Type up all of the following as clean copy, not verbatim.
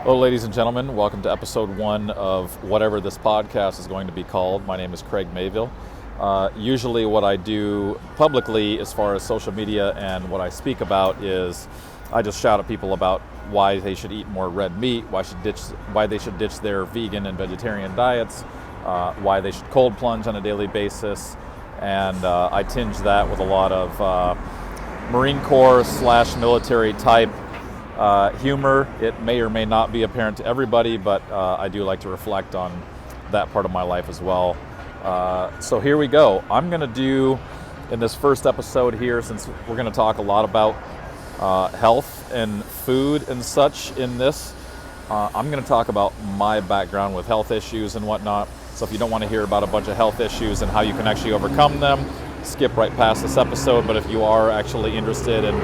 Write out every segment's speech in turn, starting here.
Hello, ladies and gentlemen. Welcome to episode 1 of whatever this podcast is going to be called. My name is Craig Mayville. Usually what I do publicly as far as social media and what I speak about is I just shout at people about why they should eat more red meat, why they should ditch their vegan and vegetarian diets, why they should cold plunge on a daily basis, and I tinge that with a lot of Marine Corps / military type humor. It may or may not be apparent to everybody, but I do like to reflect on that part of my life as well. So here we go. I'm going to do, in this first episode here, since we're going to talk a lot about health and food and such in this, I'm going to talk about my background with health issues and whatnot. So if you don't want to hear about a bunch of health issues and how you can actually overcome them, skip right past this episode. But if you are actually interested in,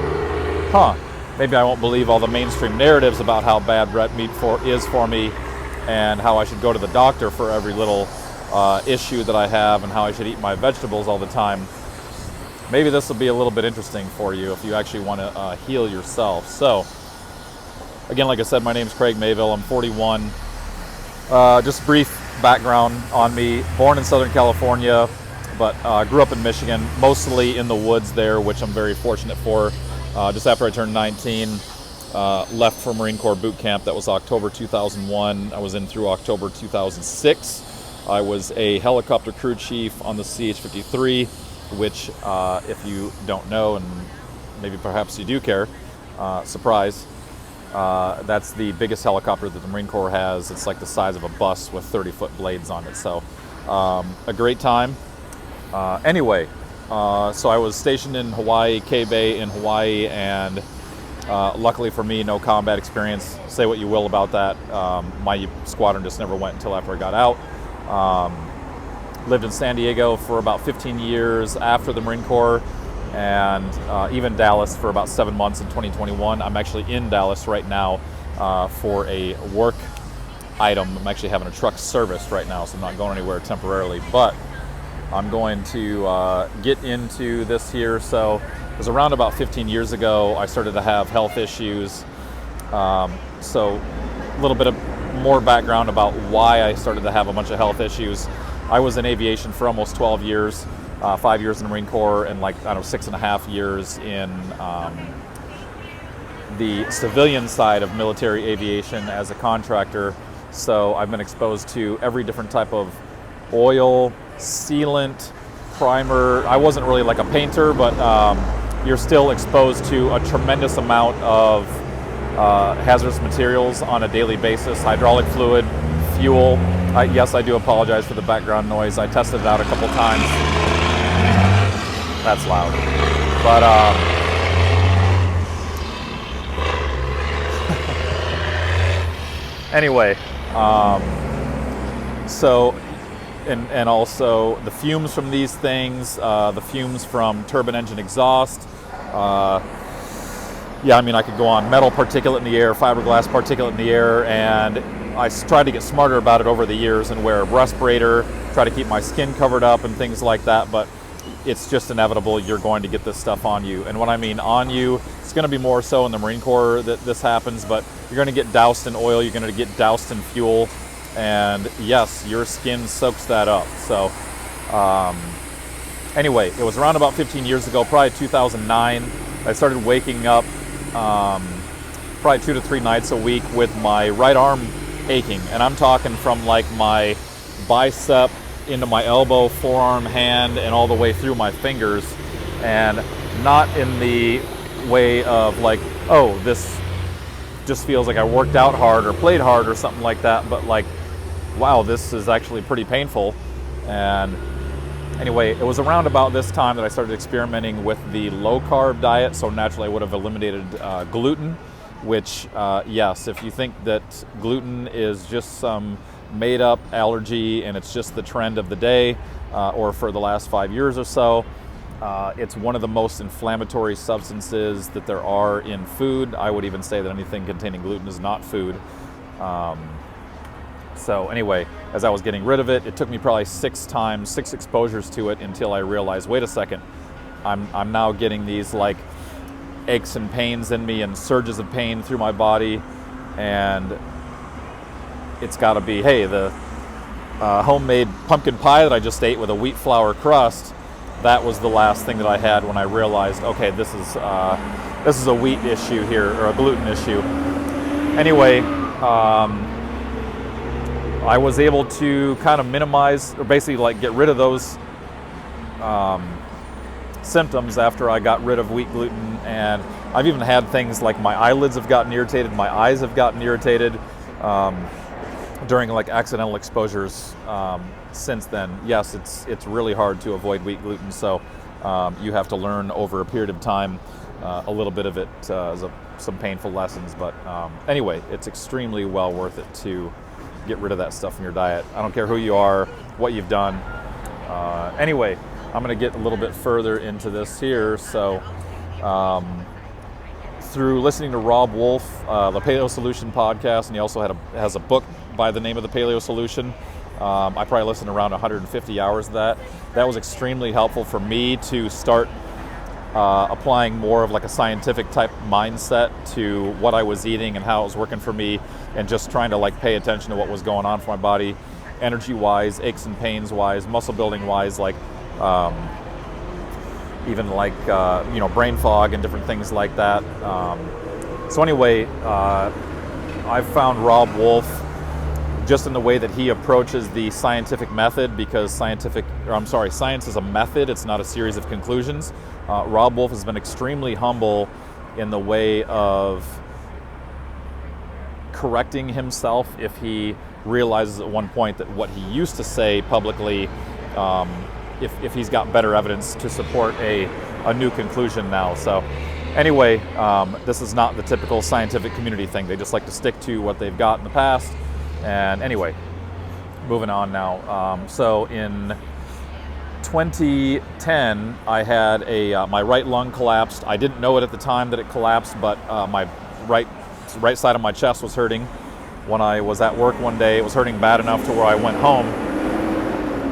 maybe I won't believe all the mainstream narratives about how bad red meat is for me and how I should go to the doctor for every little issue that I have and how I should eat my vegetables all the time. Maybe this will be a little bit interesting for you if you actually want to heal yourself. So, again, like I said, my name is Craig Mayville. I'm 41. Just brief background on me. Born in Southern California, but grew up in Michigan, mostly in the woods there, which I'm very fortunate for. Just after I turned 19, left for Marine Corps boot camp. That was October 2001. I was in through October 2006. I was a helicopter crew chief on the CH-53, which, if you don't know, and maybe perhaps you do care, surprise, that's the biggest helicopter that the Marine Corps has. It's like the size of a bus with 30-foot blades on it. So a great time. Anyway, so I was stationed in Hawaii, K-Bay in Hawaii, and luckily for me, no combat experience. Say what you will about that. My squadron just never went until after I got out. Lived in San Diego for about 15 years after the Marine Corps, and even Dallas for about 7 months in 2021. I'm actually in Dallas right now for a work item. I'm actually having a truck service right now, so I'm not going anywhere temporarily, but I'm going to get into this here. So it was around about 15 years ago I started to have health issues. So a little bit of more background about why I started to have a bunch of health issues. I was in aviation for almost 12 years, 5 years in the Marine Corps, and 6.5 years in the civilian side of military aviation as a contractor. So I've been exposed to every different type of oil, sealant, primer. I wasn't really like a painter, but you're still exposed to a tremendous amount of hazardous materials on a daily basis. Hydraulic fluid, fuel. Yes, I do apologize for the background noise. I tested it out a couple times. That's loud. But anyway, so and also the fumes from these things, the fumes from turbine engine exhaust. I could go on. Metal particulate in the air, fiberglass particulate in the air, and I tried to get smarter about it over the years and wear a respirator, try to keep my skin covered up and things like that, but it's just inevitable. You're going to get this stuff on you. And when I mean on you, it's going to be more so in the Marine Corps that this happens, but you're going to get doused in oil, you're going to get doused in fuel, and yes, your skin soaks that up. So anyway, it was around about 15 years ago, probably 2009, I started waking up probably 2 to 3 nights a week with my right arm aching, and I'm talking from like my bicep into my elbow, forearm, hand, and all the way through my fingers, and not in the way of like, oh, this just feels like I worked out hard or played hard or something like that, but like, wow, this is actually pretty painful. And anyway, it was around about this time that I started experimenting with the low-carb diet, so naturally I would have eliminated gluten, which, yes, if you think that gluten is just some made-up allergy and it's just the trend of the day, or for the last 5 years or so, it's one of the most inflammatory substances that there are in food. I would even say that anything containing gluten is not food. So anyway, as I was getting rid of it, it took me probably 6 exposures to it until I realized, wait a second, I'm now getting these like aches and pains in me and surges of pain through my body, and it's got to be, hey, the homemade pumpkin pie that I just ate with a wheat flour crust, that was the last thing that I had when I realized, okay, this is a wheat issue here, or a gluten issue. Anyway, I was able to kind of minimize, or basically like get rid of those symptoms after I got rid of wheat gluten. And I've even had things like my eyelids have gotten irritated, my eyes have gotten irritated during like accidental exposures since then. Yes, it's really hard to avoid wheat gluten, so you have to learn over a period of time a little bit of it as some painful lessons. But anyway, it's extremely well worth it to get rid of that stuff from your diet. I don't care who you are, what you've done. Anyway, I'm going to get a little bit further into this here. So through listening to Rob Wolf, the Paleo Solution podcast, and he also has a book by the name of the Paleo Solution. I probably listened around 150 hours of that. That was extremely helpful for me to start applying more of like a scientific type mindset to what I was eating and how it was working for me, and just trying to like pay attention to what was going on for my body, energy wise, aches and pains wise, muscle building wise, like even like brain fog and different things like that. So anyway, I've found Rob Wolf just in the way that he approaches the scientific method, because science is a method, it's not a series of conclusions. Rob Wolf has been extremely humble in the way of correcting himself if he realizes at one point that what he used to say publicly, if he's got better evidence to support a new conclusion now. So anyway, this is not the typical scientific community thing. They just like to stick to what they've got in the past. And anyway, moving on now. So in 2010, I had my right lung collapsed. I didn't know it at the time that it collapsed, but my right side of my chest was hurting. When I was at work one day, it was hurting bad enough to where I went home.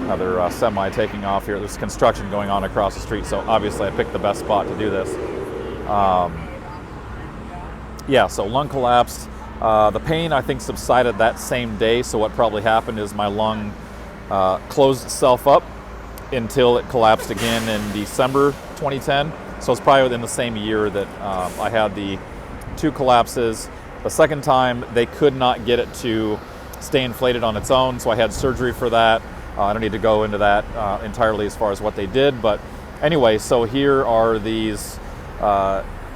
Another semi taking off here. There's construction going on across the street, so obviously I picked the best spot to do this. So lung collapsed. The pain, I think, subsided that same day, so what probably happened is my lung closed itself up until it collapsed again in December 2010. So it's probably within the same year that I had the two collapses. The second time, they could not get it to stay inflated on its own, so I had surgery for that. I don't need to go into that entirely as far as what they did, but anyway, so here are these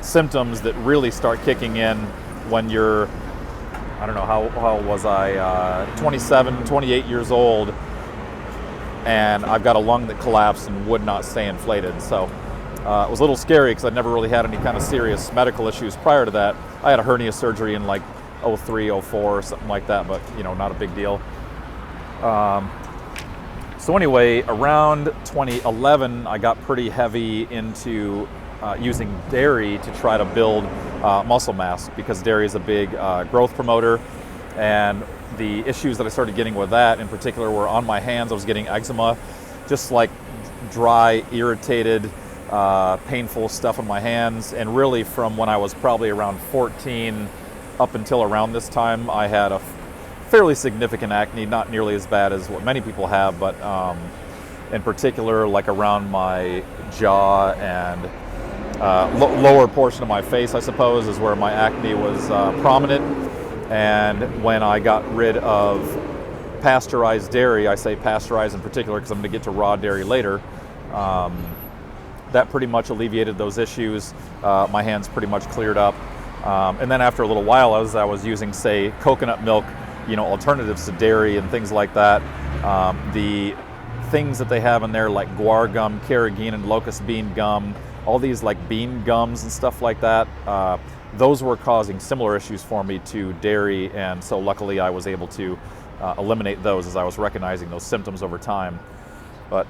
symptoms that really start kicking in when you're, I don't know, how was I, 27, 28 years old, and I've got a lung that collapsed and would not stay inflated. So it was a little scary because I'd never really had any kind of serious medical issues prior to that. I had a hernia surgery in like 03, 04 or something like that, but not a big deal. So anyway, around 2011, I got pretty heavy into using dairy to try to build muscle mass, because dairy is a big growth promoter. And the issues that I started getting with that in particular were on my hands. I was getting eczema, just like dry, irritated, painful stuff on my hands. And really from when I was probably around 14 up until around this time, I had a fairly significant acne, not nearly as bad as what many people have, but in particular like around my jaw and lower portion of my face, I suppose, is where my acne was prominent. And when I got rid of pasteurized dairy, I say pasteurized in particular because I'm going to get to raw dairy later, that pretty much alleviated those issues. My hands pretty much cleared up. And then after a little while, as I was using, say, coconut milk, alternatives to dairy and things like that, the things that they have in there like guar gum, carrageenan, locust bean gum, all these like bean gums and stuff like that, those were causing similar issues for me to dairy, and so luckily I was able to eliminate those as I was recognizing those symptoms over time. But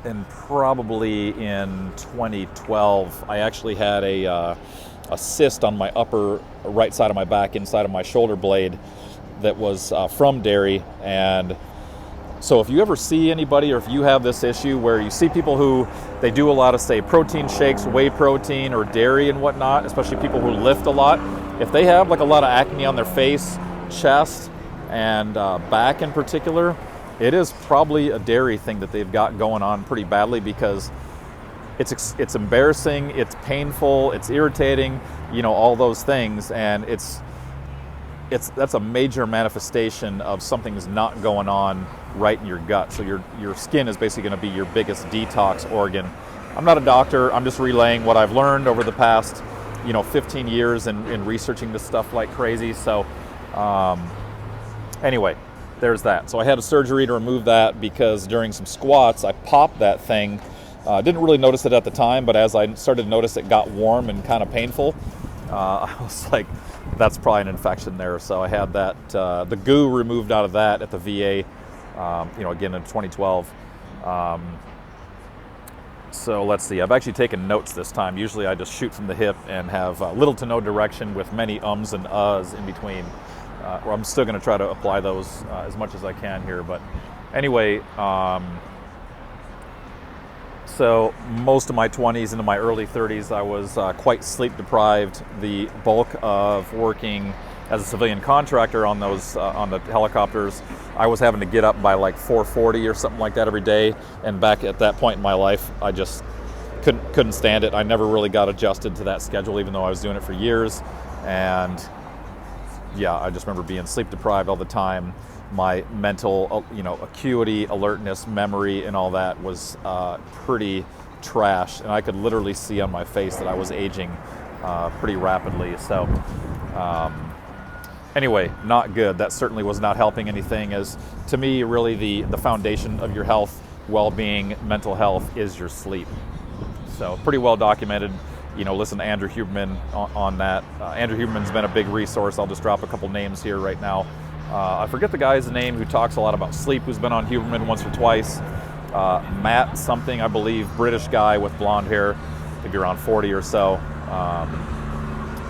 and probably in 2012, I actually had a cyst on my upper right side of my back, inside of my shoulder blade, that was from dairy. And so if you ever see anybody, or if you have this issue where you see people who they do a lot of, say, protein shakes, whey protein, or dairy and whatnot, especially people who lift a lot, if they have like a lot of acne on their face, chest and back in particular, it is probably a dairy thing that they've got going on pretty badly, because it's embarrassing, it's painful, it's irritating, all those things, and that's a major manifestation of something's not going on right in your gut. So your skin is basically going to be your biggest detox organ. I'm not a doctor. I'm just relaying what I've learned over the past 15 years in researching this stuff like crazy. So anyway, there's that. So I had a surgery to remove that because during some squats I popped that thing. Didn't really notice it at the time, but as I started to notice it got warm and kind of painful, I was like, that's probably an infection there. So I had that the goo removed out of that at the VA, again in 2012. So let's see, I've actually taken notes this time. Usually I just shoot from the hip and have little to no direction with many ums and uhs in between. I'm still going to try to apply those as much as I can here. But anyway, so most of my 20s into my early 30s, I was quite sleep deprived. The bulk of working as a civilian contractor on those on the helicopters, I was having to get up by like 4:40 or something like that every day. And back at that point in my life, I just couldn't stand it. I never really got adjusted to that schedule, even though I was doing it for years. And yeah, I just remember being sleep deprived all the time. My mental, acuity, alertness, memory, and all that was pretty trash. And I could literally see on my face that I was aging pretty rapidly. So anyway, not good. That certainly was not helping anything, as to me, really the foundation of your health, well-being, mental health is your sleep. So pretty well documented. Listen to Andrew Huberman on that. Andrew Huberman's been a big resource. I'll just drop a couple names here right now. I forget the guy's name who talks a lot about sleep, who's been on Huberman once or twice. Matt something, I believe, British guy with blonde hair, maybe around 40 or so.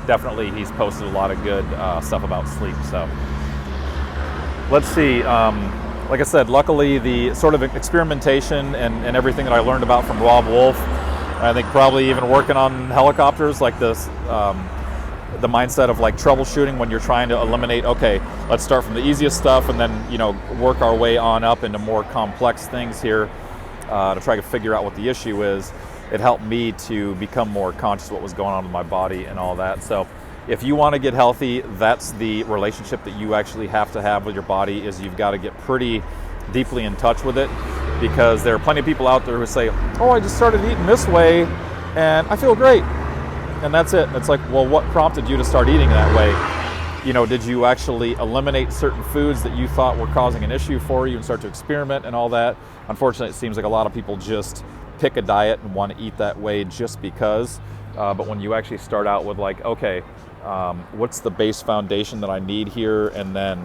Definitely he's posted a lot of good stuff about sleep. So let's see. Like I said, luckily the sort of experimentation and everything that I learned about from Rob Wolf, I think probably even working on helicopters like this, the mindset of like troubleshooting when you're trying to eliminate, okay, let's start from the easiest stuff and then, work our way on up into more complex things here to try to figure out what the issue is. It helped me to become more conscious of what was going on with my body and all that. So if you want to get healthy, that's the relationship that you actually have to have with your body, is you've got to get pretty deeply in touch with it, because there are plenty of people out there who say, oh, I just started eating this way and I feel great. And that's it. It's like, well, what prompted you to start eating that way? Did you actually eliminate certain foods that you thought were causing an issue for you and start to experiment and all that? Unfortunately, it seems like a lot of people just pick a diet and want to eat that way just because. But when you actually start out with like, okay, what's the base foundation that I need here? And then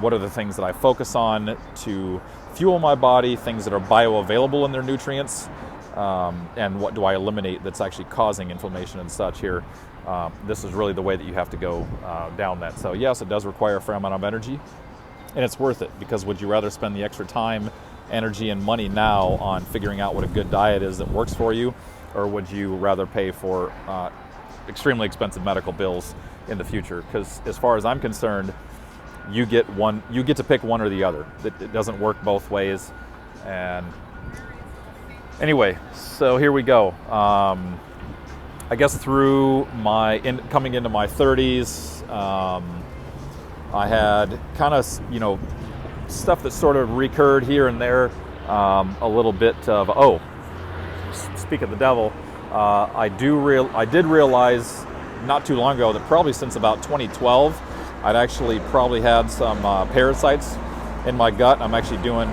what are the things that I focus on to fuel my body, things that are bioavailable in their nutrients? And what do I eliminate that's actually causing inflammation and such here? This is really the way that you have to go down that. So yes, it does require a fair amount of energy, and it's worth it, because would you rather spend the extra time, energy, and money now on figuring out what a good diet is that works for you, or would you rather pay for extremely expensive medical bills in the future? Because as far as I'm concerned, you get to pick one or the other. It doesn't work both ways. And anyway, so here we go. I guess through coming into my 30s, I had kind of, stuff that sort of recurred here and there. A little bit of, speak of the devil, I did realize not too long ago that probably since about 2012, I'd actually probably had some parasites in my gut. I'm actually doing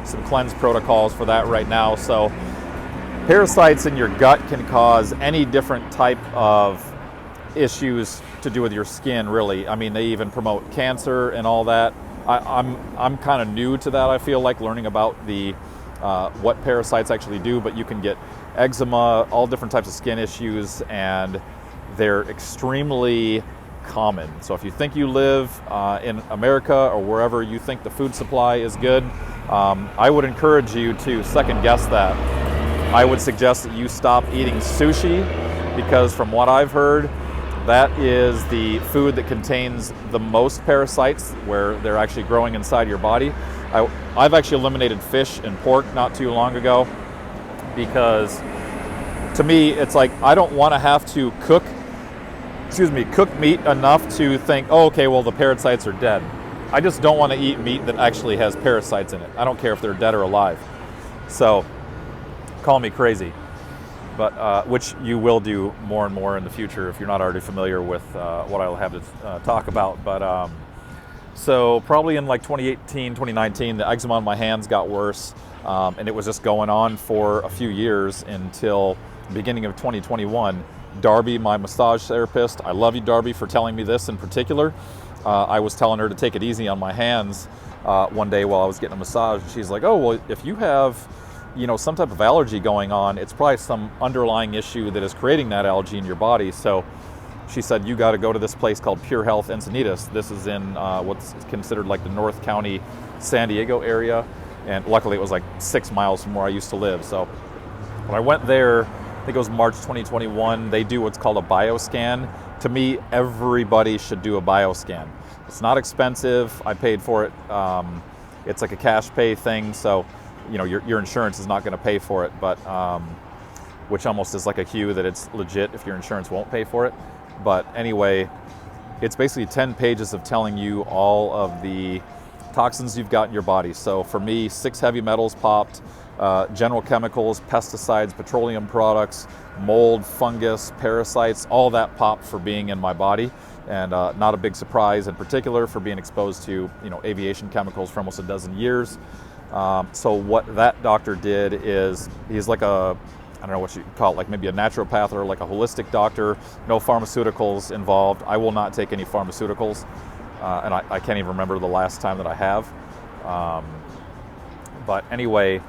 some cleanse protocols for that right now. So parasites in your gut can cause any different type of issues to do with your skin, really. I mean, they even promote cancer and all that. I'm kind of new to that, I feel like, learning about the what parasites actually do, but you can get eczema, all different types of skin issues, and they're extremely common. So if you think you live in America or wherever you think the food supply is good, I would encourage you to second guess that. I would suggest that you stop eating sushi, because from what I've heard, That is the food that contains the most parasites, where they're actually growing inside your body. I've actually eliminated fish and pork not too long ago, because to me it's like I don't want to have to cook meat enough to think, oh, okay, well, the parasites are dead. I just don't want to eat meat that actually has parasites in it. I don't care if they're dead or alive. So call me crazy, but which you will do more and more in the future if you're not already familiar with what I'll have to talk about. But so probably in like 2018, 2019, the eczema on my hands got worse, and it was just going on for a few years until the beginning of 2021. Darby, my massage therapist, I love you, Darby, for telling me this in particular. I was telling her to take it easy on my hands one day while I was getting a massage. She's like, oh, well, if you have, some type of allergy going on, it's probably some underlying issue that is creating that allergy in your body. So she said, you got to go to this place called Pure Health Encinitas. This is in what's considered like the North County, San Diego area. And luckily it was like 6 miles from where I used to live. So when I went there, I think it was March 2021, they do what's called a bioscan. To me, everybody should do a bioscan. It's not expensive. I paid for it. It's like a cash pay thing, so your insurance is not going to pay for it, but which almost is like a cue that it's legit if your insurance won't pay for it. But anyway, it's basically 10 pages of telling you all of the toxins you've got in your body. So for me, 6 heavy metals popped, general chemicals, pesticides, petroleum products, mold, fungus, parasites, all that popped for being in my body. And not a big surprise, in particular for being exposed to aviation chemicals for almost a dozen years. So what that doctor did is, he's like I don't know what you call it, like maybe a naturopath or like a holistic doctor, no pharmaceuticals involved. I will not take any pharmaceuticals, and I can't even remember the last time that I have. But anyway,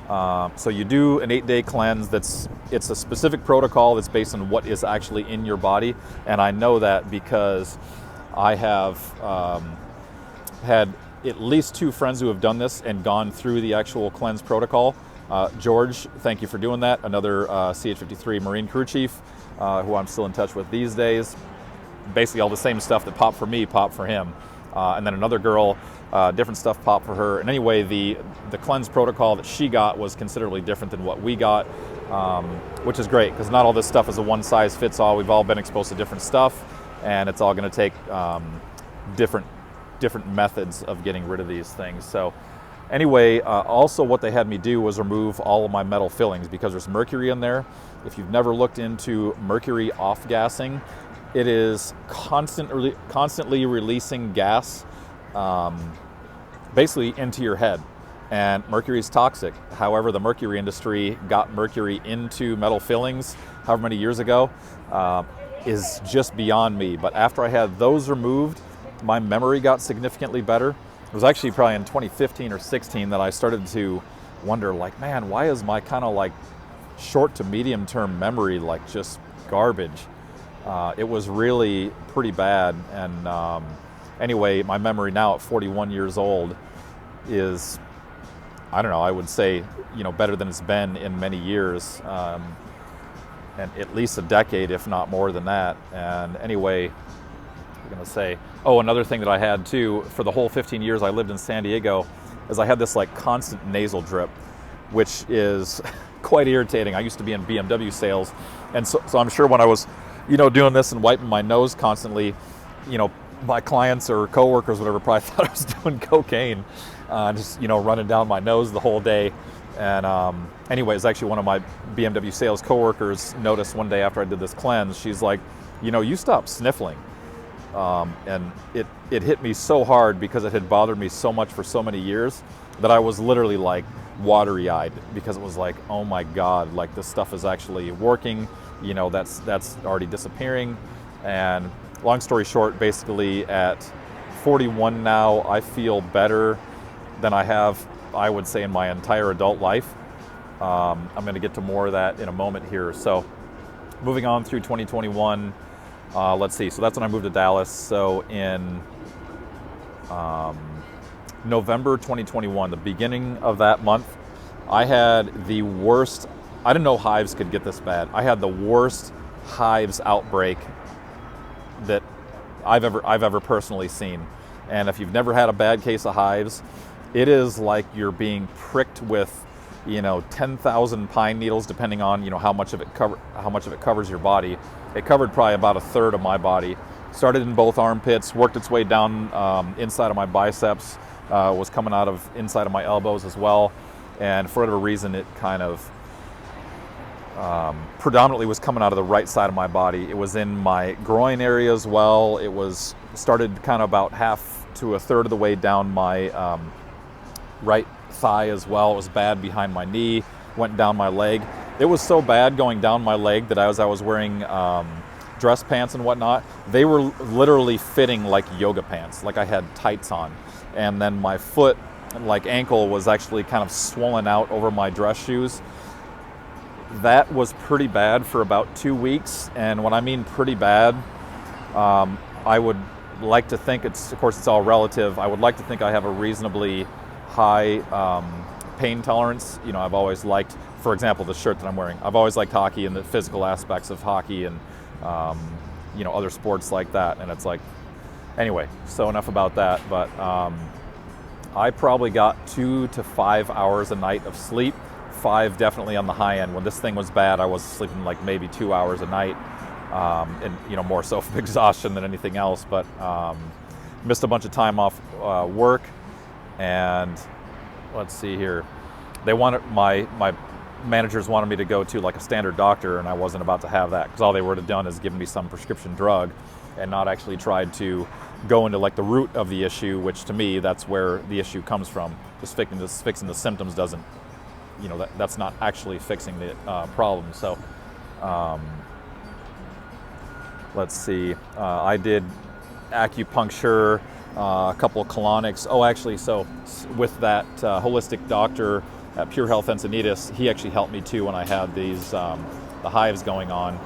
so you do an 8-day cleanse. It's a specific protocol that's based on what is actually in your body, and I know that because I have had at least 2 friends who have done this and gone through the actual cleanse protocol. George, thank you for doing that. Another CH-53 Marine crew chief, who I'm still in touch with these days. Basically all the same stuff that popped for me popped for him. And then another girl, different stuff popped for her. And anyway, the cleanse protocol that she got was considerably different than what we got, which is great, because not all this stuff is a one-size-fits-all. We've all been exposed to different stuff, and it's all going to take different methods of getting rid of these things. So anyway, also what they had me do was remove all of my metal fillings, because there's mercury in there. If you've never looked into mercury off-gassing, it is constantly releasing gas basically into your head, and mercury is toxic. However, the mercury industry got mercury into metal fillings however many years ago is just beyond me. But after I had those removed, my memory got significantly better. It was actually probably in 2015 or 16 that I started to wonder, like, man, why is my kind of like short to medium term memory like just garbage? It was really pretty bad. And anyway, my memory now at 41 years old is, I don't know, I would say, better than it's been in many years, and at least a decade, if not more than that. And anyway, I'm gonna say, another thing that I had too, for the whole 15 years I lived in San Diego, is I had this like constant nasal drip, which is quite irritating. I used to be in BMW sales, and so I'm sure when I was doing this and wiping my nose constantly, my clients or coworkers, whatever, probably thought I was doing cocaine, just running down my nose the whole day. And anyway, it's actually one of my BMW sales coworkers noticed one day after I did this cleanse. She's like, you stopped sniffling, and it hit me so hard, because it had bothered me so much for so many years that I was literally like watery-eyed, because it was like, oh my God, like this stuff is actually working. That's already disappearing. And long story short, basically at 41 now, I feel better than I have, I would say, in my entire adult life. I'm going to get to more of that in a moment here. So moving on through 2021, let's see. So that's when I moved to Dallas. So in November 2021, the beginning of that month, I had the worst, I didn't know hives could get this bad. I had the worst hives outbreak that I've ever personally seen. And if you've never had a bad case of hives, it is like you're being pricked with, 10,000 pine needles, depending on, how much of it covers your body. It covered probably about a third of my body. Started in both armpits, worked its way down inside of my biceps, was coming out of inside of my elbows as well. And for whatever reason, it kind of predominantly was coming out of the right side of my body. It was in my groin area as well. It was started kind of about half to a third of the way down my right thigh as well. It was bad behind my knee, went down my leg. It was so bad going down my leg that as I was wearing dress pants and whatnot, they were literally fitting like yoga pants, like I had tights on. And then my foot, like ankle, was actually kind of swollen out over my dress shoes. That was pretty bad for about 2 weeks. And when I mean pretty bad, I would like to think of course it's all relative. I would like to think I have a reasonably high pain tolerance. I've always liked, for example, the shirt that I'm wearing. I've always liked hockey and the physical aspects of hockey and, other sports like that. And it's like, anyway, so enough about that. But I probably got 2 to 5 hours a night of sleep. 5 definitely on the high end. When this thing was bad, I was sleeping like maybe 2 hours a night. And more so from exhaustion than anything else. But missed a bunch of time off work. And let's see here. They wanted my managers wanted me to go to like a standard doctor, and I wasn't about to have that, because all they would have done is given me some prescription drug and not actually tried to go into like the root of the issue, which to me, that's where the issue comes from. Just fixing the symptoms doesn't, that's not actually fixing the problem. So let's see. I did acupuncture, a couple of colonics. Oh, actually, so with that holistic doctor at Pure Health Encinitas, he actually helped me too when I had these the hives going on.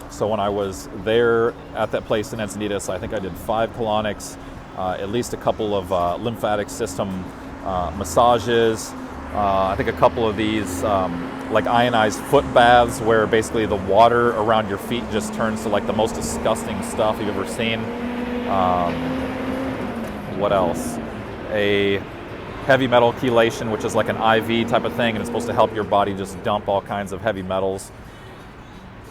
So when I was there at that place in Encinitas, I think I did 5 colonics, at least a couple of lymphatic system massages. I think a couple of these like ionized foot baths, where basically the water around your feet just turns to like the most disgusting stuff you've ever seen. What else? A heavy metal chelation, which is like an IV type of thing, and it's supposed to help your body just dump all kinds of heavy metals.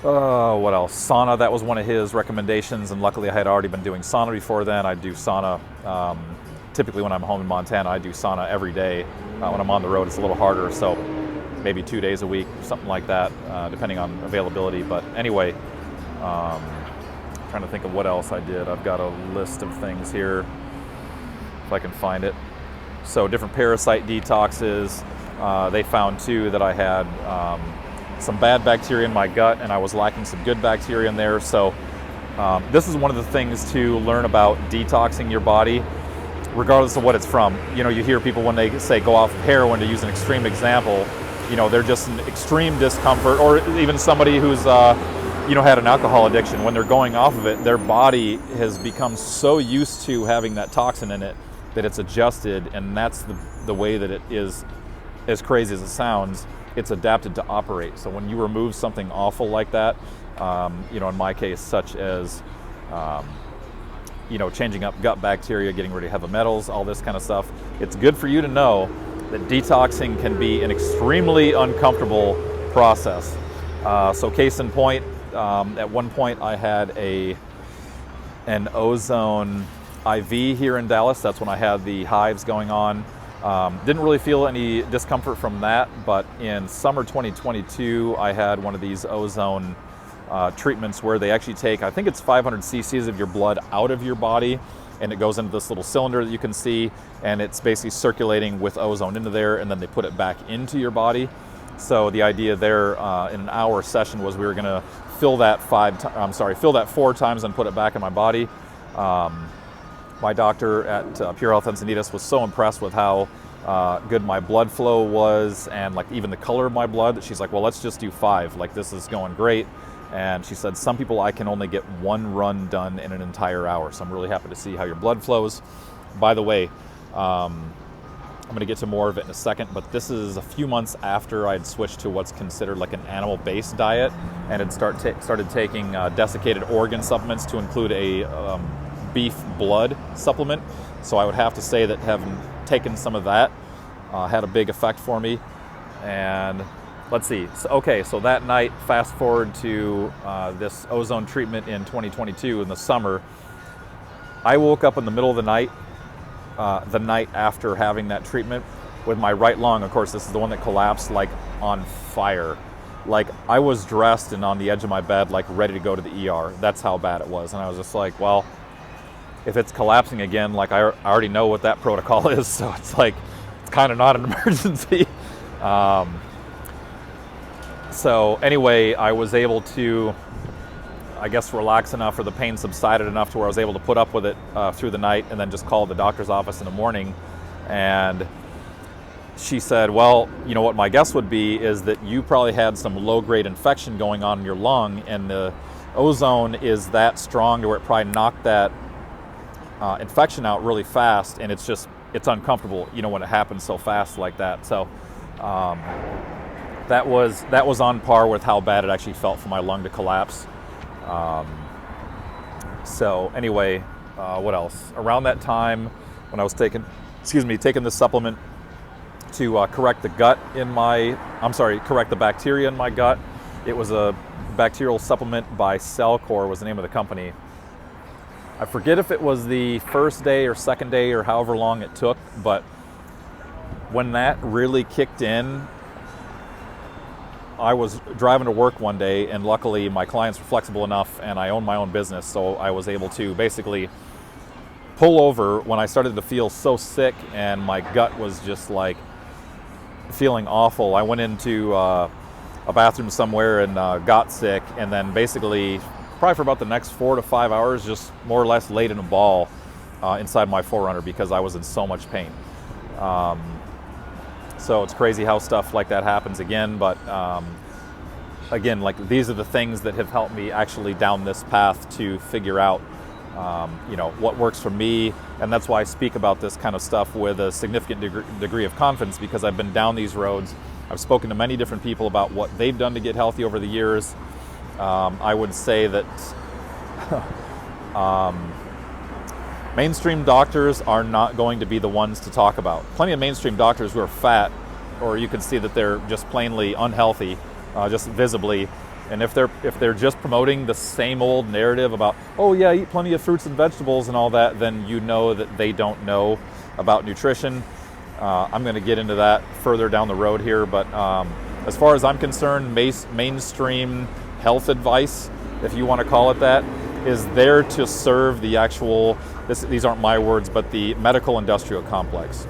What else? Sauna, that was one of his recommendations, and luckily I had already been doing sauna before then. I do sauna, typically when I'm home in Montana, I do sauna every day. When I'm on the road, it's a little harder, so maybe 2 days a week, something like that, depending on availability. But anyway, trying to think of what else I did. I've got a list of things here, if I can find it. So different parasite detoxes. They found too that I had some bad bacteria in my gut, and I was lacking some good bacteria in there. So this is one of the things to learn about detoxing your body, regardless of what it's from. You hear people when they say go off of heroin, to use an extreme example, they're just in extreme discomfort, or even somebody who's had an alcohol addiction. When they're going off of it, their body has become so used to having that toxin in it that it's adjusted, and that's the way that it is. As crazy as it sounds, it's adapted to operate. So when you remove something awful like that, in my case, such as changing up gut bacteria, getting rid of heavy metals, all this kind of stuff, it's good for you to know that detoxing can be an extremely uncomfortable process. So case in point, at one point I had an ozone IV here in Dallas. That's when I had the hives going on. Didn't really feel any discomfort from that, but in summer 2022, I had one of these ozone treatments where they actually take, I think it's 500 cc's of your blood out of your body, and it goes into this little cylinder that you can see, and it's basically circulating with ozone into there, and then they put it back into your body. So the idea there in an hour session was we were going to fill that 4 times and put it back in my body. My doctor at Pure Health Encinitas was so impressed with how good my blood flow was, and like even the color of my blood, that she's like, well, let's just do 5. Like, this is going great. And she said, some people I can only get 1 run done in an entire hour. So I'm really happy to see how your blood flows. By the way, I'm going to get to more of it in a second, but this is a few months after I'd switched to what's considered like an animal-based diet, and had started taking desiccated organ supplements to include a beef blood supplement. So I would have to say that having taken some of that had a big effect for me. And let's see. So that night, fast forward to this ozone treatment in 2022 in the summer, I woke up in the middle of the night after having that treatment with my right lung. Of course, this is the one that collapsed, like on fire. Like I was dressed and on the edge of my bed, like ready to go to the ER. That's how bad it was. And I was just like, well, if it's collapsing again, like I already know what that protocol is. So it's like, it's kind of not an emergency. So anyway, I was able to, I guess, relax enough, or the pain subsided enough to where I was able to put up with it through the night, and then just called the doctor's office in the morning. And she said, well, you know what my guess would be is that you probably had some low-grade infection going on in your lung, and the ozone is that strong to where it probably knocked that infection out really fast, and it's uncomfortable, you know, when it happens so fast like that. So that was on par with how bad it actually felt for my lung to collapse. So anyway, what else? Around that time, when I was taking this supplement to correct the bacteria in my gut, it was a bacterial supplement by Cellcore was the name of the company. I forget if it was the first day or second day or however long it took, but when that really kicked in, I was driving to work one day, and luckily my clients were flexible enough, and I own my own business, so I was able to basically pull over when I started to feel so sick and my gut was just like feeling awful. I went into a bathroom somewhere and got sick, and then basically probably for about the next 4 to 5 hours just more or less laid in a ball inside my 4Runner because I was in so much pain. So it's crazy how stuff like that happens again, but again, like these are the things that have helped me actually down this path to figure out you know, what works for me. And that's why I speak about this kind of stuff with a significant degree of confidence, because I've been down these roads. I've spoken to many different people about what they've done to get healthy over the years. I would say that mainstream doctors are not going to be the ones to talk about. Plenty of mainstream doctors who are fat, or you can see that they're just plainly unhealthy, just visibly. And if they're just promoting the same old narrative about, oh yeah, eat plenty of fruits and vegetables and all that, then you know that they don't know about nutrition. I'm going to get into that further down the road here, but as far as I'm concerned, mainstream health advice, if you want to call it that, is there to serve the actual, these aren't my words, but the medical industrial complex.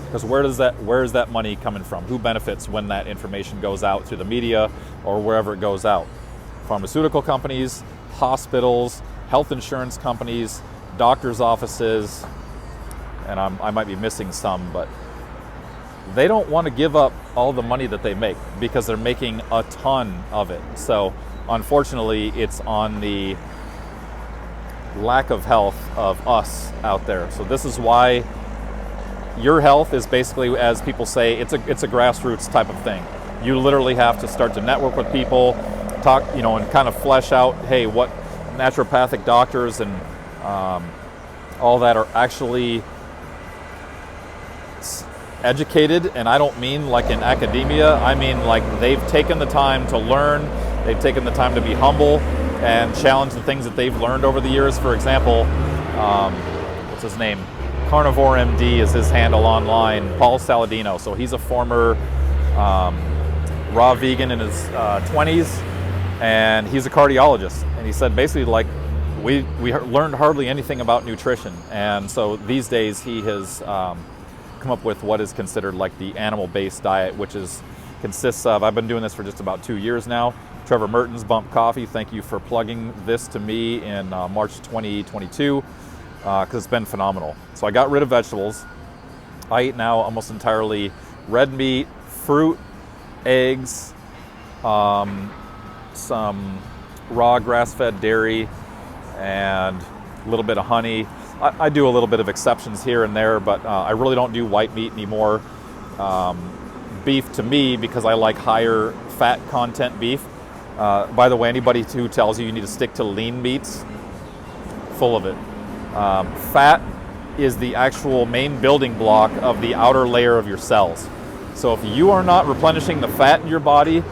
Because where is that money coming from? Who benefits when that information goes out through the media or wherever it goes out? Pharmaceutical companies, hospitals, health insurance companies, doctors' offices, and I might be missing some, but they don't want to give up all the money that they make because they're making a ton of it. So unfortunately, it's on the lack of health of us out there. So this is why your health is basically, as people say, it's a grassroots type of thing. You literally have to start to network with people, talk, you know, and kind of flesh out, hey, what naturopathic doctors and all that are actually educated. And I don't mean like in academia, I mean like they've taken the time to learn, they've taken the time to be humble and challenge the things that they've learned over the years. For example, what's his name? Carnivore MD is his handle online, Paul Saladino. So he's a former raw vegan in his 20s, and he's a cardiologist. And he said basically like we learned hardly anything about nutrition. And so these days he has come up with what is considered like the animal-based diet, which consists of, I've been doing this for just about 2 years now. Trevor Merton's Bump Coffee, thank you for plugging this to me in March 2022, because it's been phenomenal. So I got rid of vegetables. I eat now almost entirely red meat, fruit, eggs, some raw grass-fed dairy, and a little bit of honey. I do a little bit of exceptions here and there, but I really don't do white meat anymore. Beef to me, because I like higher fat content beef. By the way, anybody who tells you need to stick to lean meats, full of it. Fat is the actual main building block of the outer layer of your cells. So if you are not replenishing the fat in your body,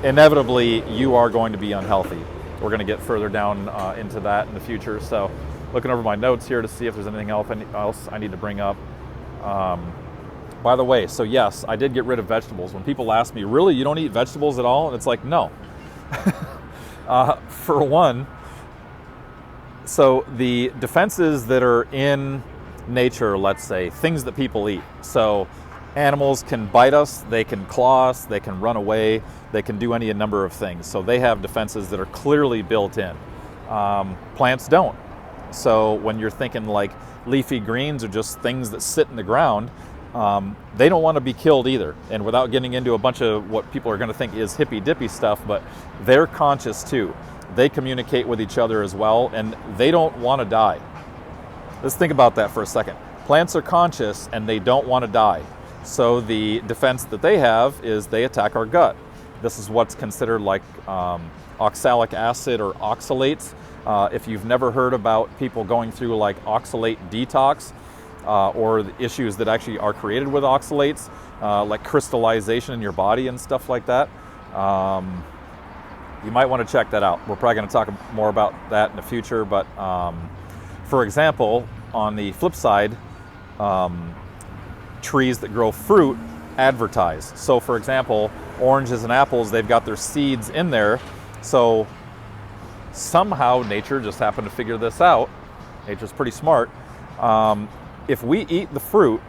inevitably you are going to be unhealthy. We're going to get further down into that in the future. So looking over my notes here to see if there's anything else I need to bring up. By the way, so yes, I did get rid of vegetables. When people ask me, really, you don't eat vegetables at all? And it's like, no. For one, so the defenses that are in nature, let's say, things that people eat. So animals can bite us, they can claw us, they can run away, they can do any number of things. So they have defenses that are clearly built in. Plants don't. So when you're thinking like leafy greens or just things that sit in the ground, they don't want to be killed either. And without getting into a bunch of what people are going to think is hippy-dippy stuff, but they're conscious too. They communicate with each other as well, and they don't want to die. Let's think about that for a second. Plants are conscious and they don't want to die. So the defense that they have is they attack our gut. This is what's considered like oxalic acid or oxalates. If you've never heard about people going through like oxalate detox, or the issues that actually are created with oxalates, like crystallization in your body and stuff like that, you might want to check that out. We're probably going to talk more about that in the future, but for example, on the flip side, trees that grow fruit advertise. So for example, oranges and apples, they've got their seeds in there. So somehow nature just happened to figure this out. Nature's pretty smart. If we eat the fruit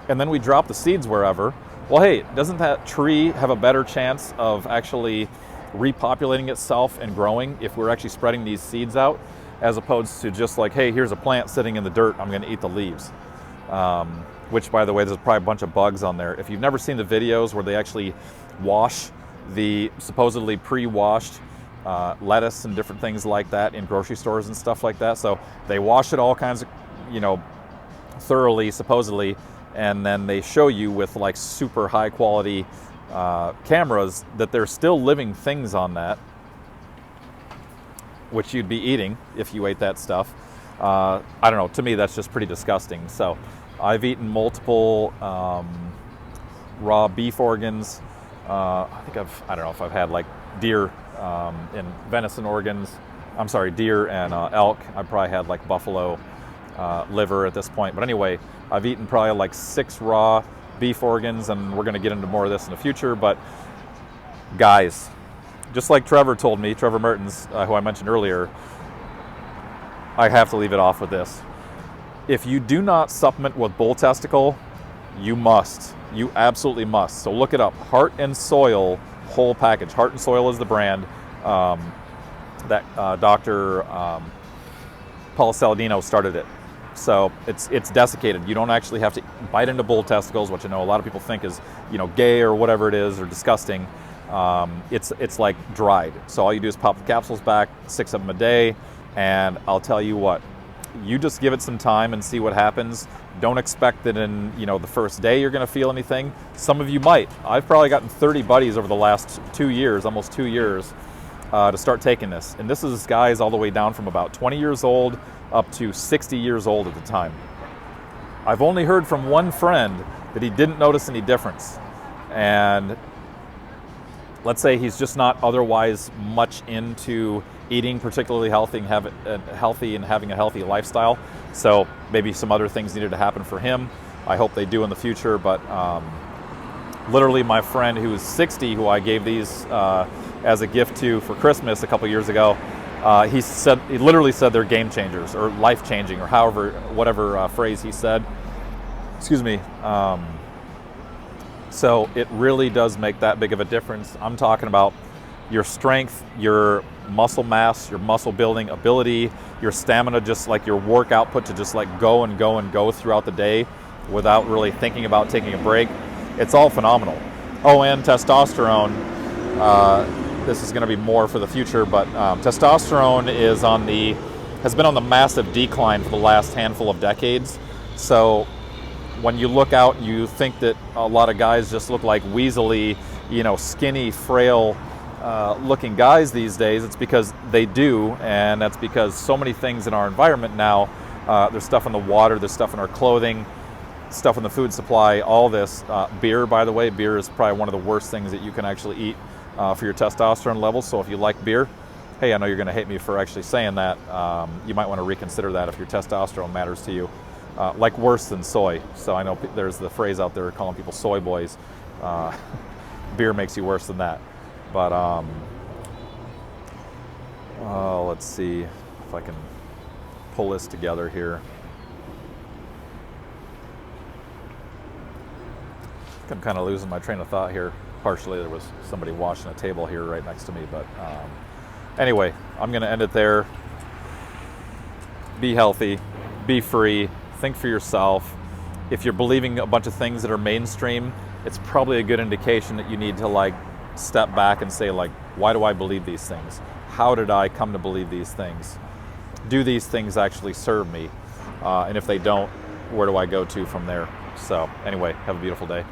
and then we drop the seeds wherever, well, hey, doesn't that tree have a better chance of actually repopulating itself and growing if we're actually spreading these seeds out, as opposed to just like, hey, here's a plant sitting in the dirt, I'm going to eat the leaves. Which, by the way, there's probably a bunch of bugs on there. If you've never seen the videos where they actually wash the supposedly pre-washed lettuce and different things like that in grocery stores and stuff like that, so they wash it all kinds of, thoroughly, supposedly, and then they show you with like super high quality cameras that there's still living things on that, which you'd be eating if you ate that stuff. I don't know, to me that's just pretty disgusting. So I've eaten multiple raw beef organs. I don't know if I've had like deer and venison organs. I'm sorry, deer and elk. I probably had like buffalo liver at this point. But anyway, I've eaten probably like 6 raw beef organs, and we're going to get into more of this in the future. But guys, just like Trevor told me, Trevor Mertens, who I mentioned earlier, I have to leave it off with this. If you do not supplement with bull testicle, you must. You absolutely must. So look it up. Heart and Soil whole package. Heart and Soil is the brand that Dr. Paul Saladino started it. So it's desiccated. You don't actually have to bite into bull testicles, which I know a lot of people think is gay or whatever it is, or disgusting. It's like dried. So all you do is pop the capsules back, 6 of them a day, and I'll tell you what, you just give it some time and see what happens. Don't expect that in the first day you're going to feel anything. Some of you might. I've probably gotten 30 buddies over the last 2 years, almost 2 years, to start taking this. And this is guys all the way down from about 20 years old up to 60 years old at the time. I've only heard from one friend that he didn't notice any difference. And let's say he's just not otherwise much into eating particularly healthy and having a healthy lifestyle. So maybe some other things needed to happen for him. I hope they do in the future. But literally my friend who is 60, who I gave these as a gift to for Christmas a couple years ago, he literally said they're game changers or life changing, or whatever phrase he said. Excuse me. So it really does make that big of a difference. I'm talking about your strength, your muscle mass, your muscle building ability, your stamina, just like your work output to just like go and go and go throughout the day without really thinking about taking a break. It's all phenomenal. Oh, and testosterone. This is going to be more for the future, but testosterone is on the has been on the massive decline for the last handful of decades. So when you look out, you think that a lot of guys just look like weaselly, skinny, frail looking guys these days. It's because they do, and that's because so many things in our environment now, there's stuff in the water, there's stuff in our clothing, stuff in the food supply, all this. Beer, by the way, beer is probably one of the worst things that you can actually eat for your testosterone levels. So if you like beer, hey, I know you're going to hate me for actually saying that. You might want to reconsider that if your testosterone matters to you. Like worse than soy. So I know there's the phrase out there calling people soy boys. Beer makes you worse than that. But let's see if I can pull this together here. I'm kind of losing my train of thought here. Partially there was somebody washing a table here right next to me, but anyway, I'm going to end it there. Be healthy, be free, think for yourself. If you're believing a bunch of things that are mainstream, it's probably a good indication that you need to step back and say, why do I believe these things? How did I come to believe these things? Do these things actually serve me? And if they don't, where do I go to from there? So anyway, have a beautiful day.